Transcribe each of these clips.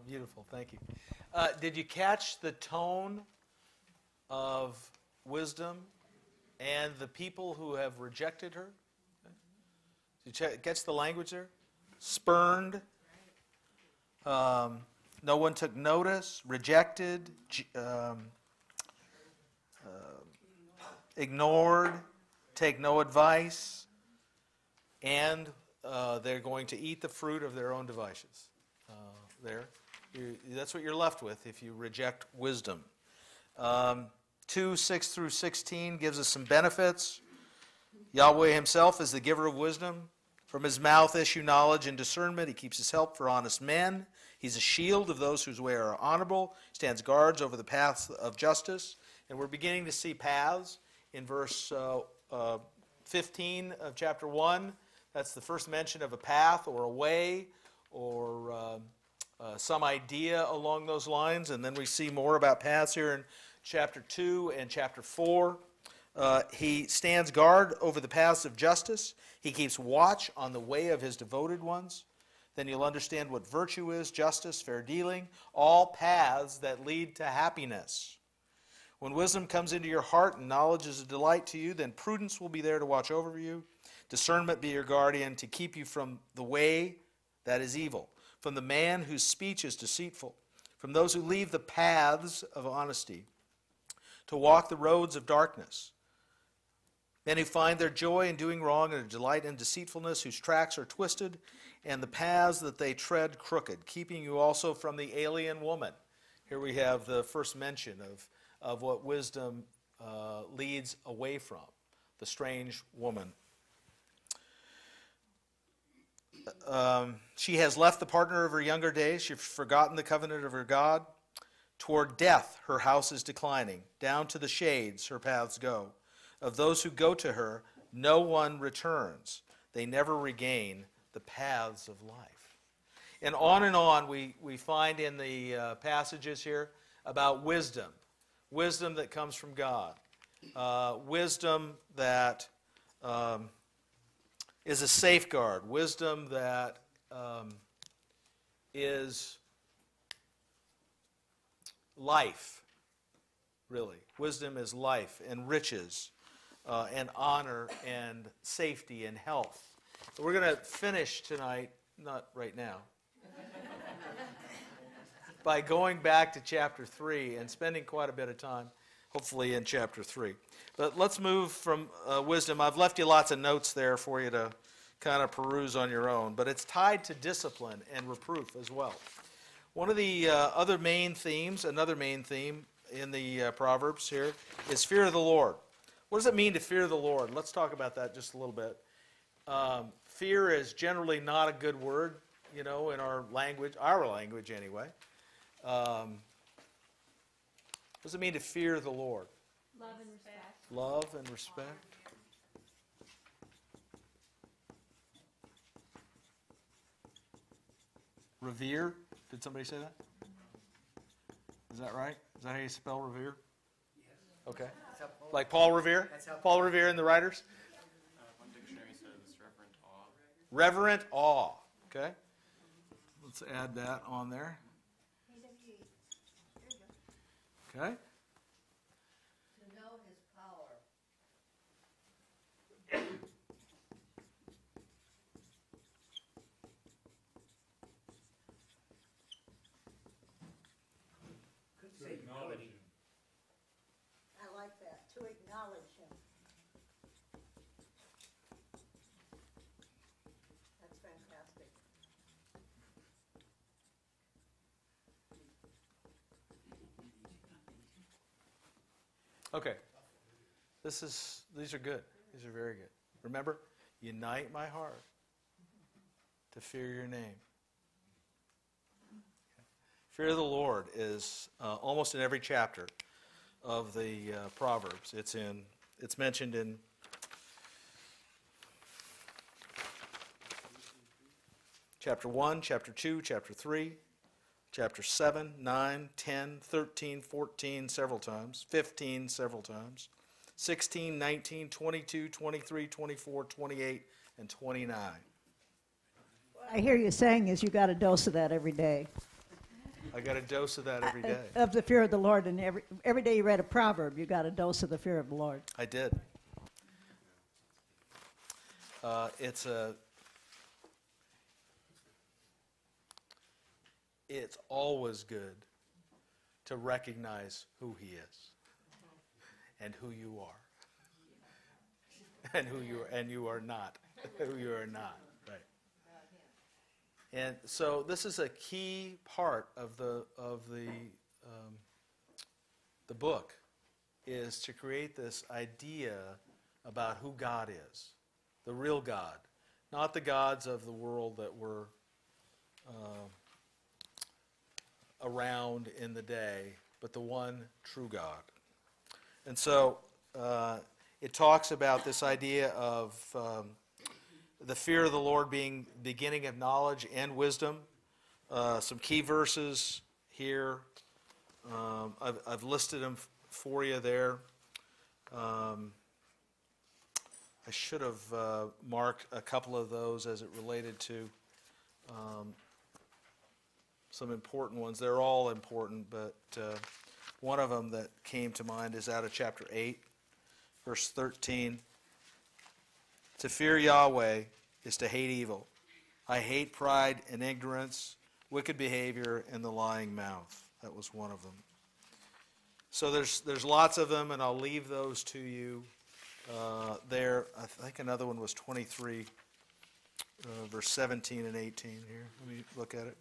beautiful. Thank you. Did you catch the tone of wisdom and the people who have rejected her? Did you catch the language there? Spurned. No one took notice. Rejected. Ignored. Take no advice. And they're going to eat the fruit of their own devices. That's what you're left with if you reject wisdom. 2, 6 through 16 gives us some benefits. Yahweh himself is the giver of wisdom. From his mouth issue knowledge and discernment. He keeps his help for honest men. He's a shield of those whose way are honorable. Stands guards over the paths of justice. And we're beginning to see paths in verse 15 of chapter 1. That's the first mention of a path or a way or some idea along those lines. And then we see more about paths here in chapter 2 and chapter 4. He stands guard over the paths of justice. He keeps watch on the way of his devoted ones. Then you'll understand what virtue is, justice, fair dealing, all paths that lead to happiness. When wisdom comes into your heart and knowledge is a delight to you, then prudence will be there to watch over you. Discernment be your guardian to keep you from the way that is evil, from the man whose speech is deceitful, from those who leave the paths of honesty, to walk the roads of darkness. Men who find their joy in doing wrong and their delight in deceitfulness, whose tracks are twisted, and the paths that they tread crooked, keeping you also from the alien woman. Here we have the first mention of what wisdom leads away from, the strange woman. She has left the partner of her younger days. She's forgotten the covenant of her God. Toward death her house is declining. Down to the shades her paths go. Of those who go to her, no one returns. They never regain the paths of life. And on we find in the passages here about wisdom. Wisdom that comes from God. Wisdom that is a safeguard. Wisdom that is life, really. Wisdom is life and riches. And honor and safety and health. So we're going to finish tonight, not right now, by going back to chapter 3 and spending quite a bit of time, hopefully, in chapter 3. But let's move from wisdom. I've left you lots of notes there for you to kind of peruse on your own, but it's tied to discipline and reproof as well. One of the another main theme in the Proverbs here is fear of the Lord. What does it mean to fear the Lord? Let's talk about that just a little bit. Fear is generally not a good word, in our language anyway. What does it mean to fear the Lord? Love and respect. Love and respect. Revere. Did somebody say that? Is that right? Is that how you spell revere? Yes. Okay. Like Paul Revere? Paul Revere in the writers? One dictionary says reverent awe. Reverent awe. Okay. Let's add that on there. Okay. To know his power. Could say Acknowledge him. I like that, to acknowledge him. That's fantastic. Okay. These are good. These are very good. Remember, unite my heart to fear your name. Fear of the Lord is almost in every chapter of the Proverbs. It's mentioned in chapter 1, chapter 2, chapter 3, chapter 7, 9, 10, 13, 14 several times, 15 several times, 16, 19, 22, 23, 24, 28, and 29. What I hear you saying is you got a dose of that every day. I got a dose of that every day. Of the fear of the Lord, and every day you read a proverb, you got a dose of the fear of the Lord. I did. It's always good to recognize who He is and who you are, and you are not, who you are not, right? And so this is a key part of the book, is to create this idea about who God is, the real God, not the gods of the world that were around in the day, but the one true God. And so it talks about this idea of the fear of the Lord being beginning of knowledge and wisdom. Some key verses here. I've listed them for you there. I should have marked a couple of those as it related to some important ones. They're all important, but one of them that came to mind is out of chapter 8, verse 13. To fear Yahweh is to hate evil. I hate pride and ignorance, wicked behavior, and the lying mouth. That was one of them. So there's lots of them, and I'll leave those to you there. I think another one was 23, verse 17 and 18 here. Let me look at it.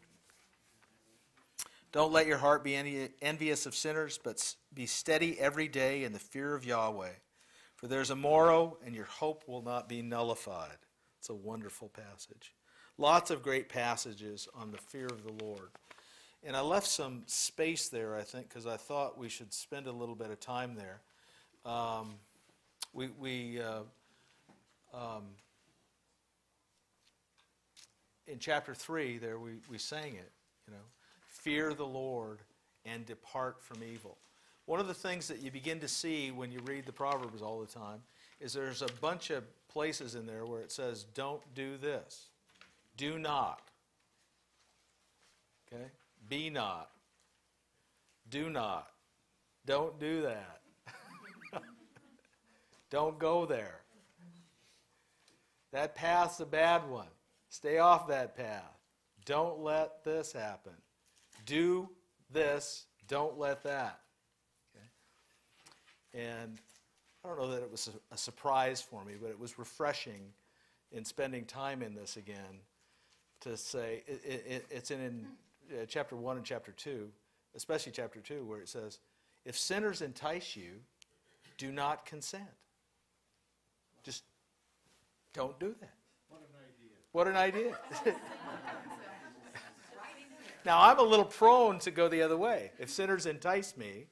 Don't let your heart be envious of sinners, but be steady every day in the fear of Yahweh. For there's a morrow, and your hope will not be nullified. It's a wonderful passage. Lots of great passages on the fear of the Lord. And I left some space there, I think, because I thought we should spend a little bit of time there. In chapter 3, there we sang it, fear the Lord and depart from evil. One of the things that you begin to see when you read the Proverbs all the time is there's a bunch of places in there where it says, don't do this. Do not. Okay? Be not. Do not. Don't do that. Don't go there. That path's a bad one. Stay off that path. Don't let this happen. Do this. Don't let that. Okay? And I don't know that it was a surprise for me, but it was refreshing in spending time in this again to say, it's in chapter 1 and chapter 2, especially chapter 2, where it says, if sinners entice you, do not consent. Just don't do that. What an idea. Now, I'm a little prone to go the other way. If sinners entice me,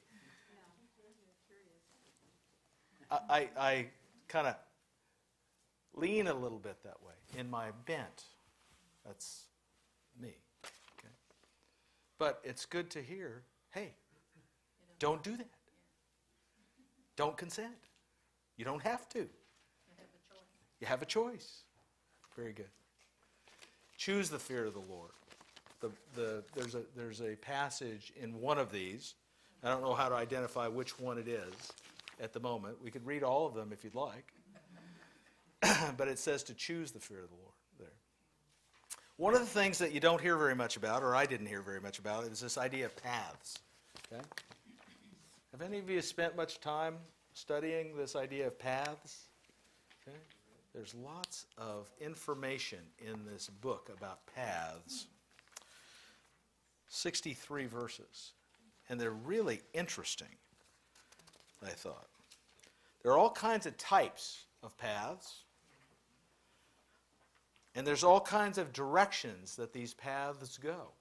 I kind of lean a little bit that way in my bent. That's me. Okay? But it's good to hear, hey, don't do that. Don't consent. You don't have to. You have a choice. Very good. Choose the fear of the Lord. There's a passage in one of these. I don't know how to identify which one it is at the moment. We could read all of them if you'd like. But it says to choose the fear of the Lord there. One of the things that you don't hear very much about, or I didn't hear very much about, is this idea of paths. Okay? Have any of you spent much time studying this idea of paths? Okay? There's lots of information in this book about paths. 63 verses. And they're really interesting, I thought. There are all kinds of types of paths. And there's all kinds of directions that these paths go.